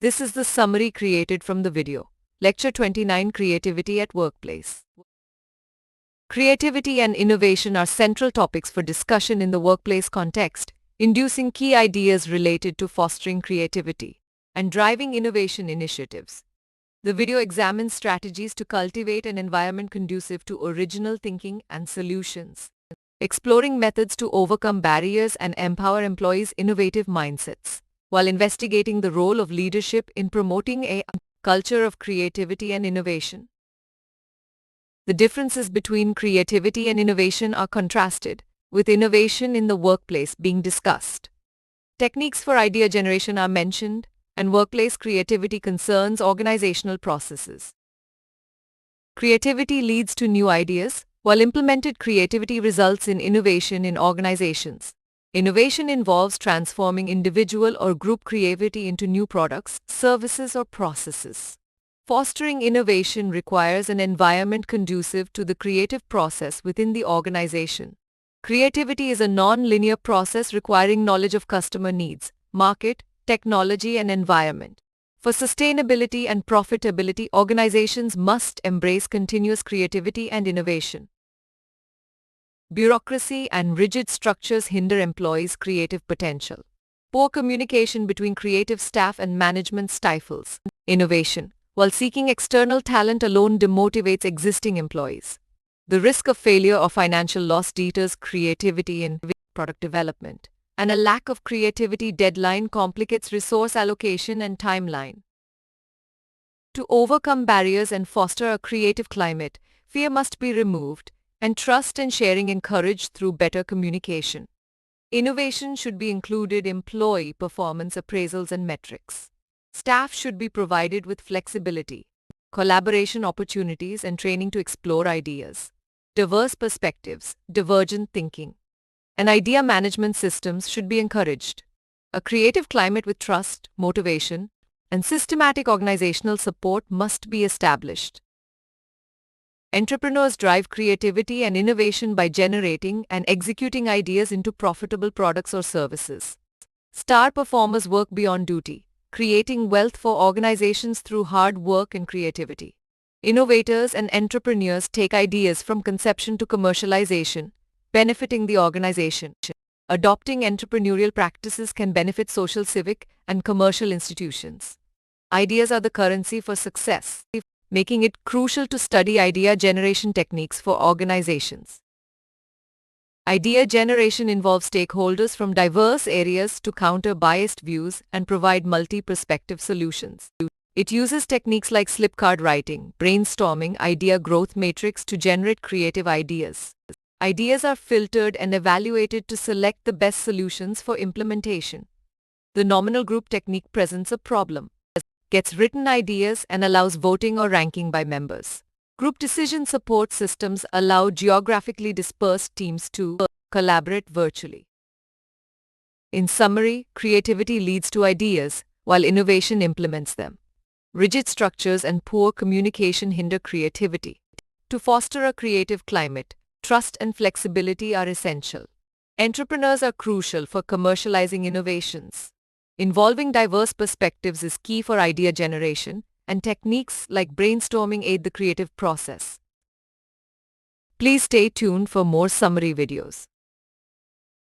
This is the summary created from the video. Lecture 29: Creativity at Workplace. Creativity and innovation are central topics for discussion in the workplace context, inducing key ideas related to fostering creativity and driving innovation initiatives. The video examines strategies to cultivate an environment conducive to original thinking and solutions, exploring methods to overcome barriers and empower employees' innovative mindsets, while investigating the role of leadership in promoting a culture of creativity and innovation. The differences between creativity and innovation are contrasted, with innovation in the workplace being discussed. Techniques for idea generation are mentioned, and workplace creativity concerns organizational processes. Creativity leads to new ideas, while implemented creativity results in innovation in organizations. Innovation involves transforming individual or group creativity into new products, services, or processes. Fostering innovation requires an environment conducive to the creative process within the organization. Creativity is a non-linear process requiring knowledge of customer needs, market, technology, and environment. For sustainability and profitability, organizations must embrace continuous creativity and innovation. Bureaucracy and rigid structures hinder employees' creative potential. Poor communication between creative staff and management stifles innovation, while seeking external talent alone demotivates existing employees. The risk of failure or financial loss deters creativity in product development, and a lack of creativity deadline complicates resource allocation and timeline. To overcome barriers and foster a creative climate, fear must be removed, and trust and sharing encouraged through better communication. Innovation should be included in employee performance appraisals and metrics. Staff should be provided with flexibility, collaboration opportunities, and training to explore ideas. Diverse perspectives, divergent thinking, and idea management systems should be encouraged. A creative climate with trust, motivation, and systematic organizational support must be established. Entrepreneurs drive creativity and innovation by generating and executing ideas into profitable products or services. Star performers work beyond duty, creating wealth for organizations through hard work and creativity. Innovators and entrepreneurs take ideas from conception to commercialization, benefiting the organization. Adopting entrepreneurial practices can benefit social, civic, and commercial institutions. Ideas are the currency for success, making it crucial to study idea generation techniques for organizations. Idea generation involves stakeholders from diverse areas to counter biased views and provide multi-perspective solutions. It uses techniques like slip card writing, brainstorming, idea growth matrix to generate creative ideas. Ideas are filtered and evaluated to select the best solutions for implementation. The nominal group technique presents a problem. Gets written ideas and allows voting or ranking by members. Group decision support systems allow geographically dispersed teams to collaborate virtually. In summary, creativity leads to ideas, while innovation implements them. Rigid structures and poor communication hinder creativity. To foster a creative climate, trust and flexibility are essential. Entrepreneurs are crucial for commercializing innovations. Involving diverse perspectives is key for idea generation, and techniques like brainstorming aid the creative process. Please stay tuned for more summary videos.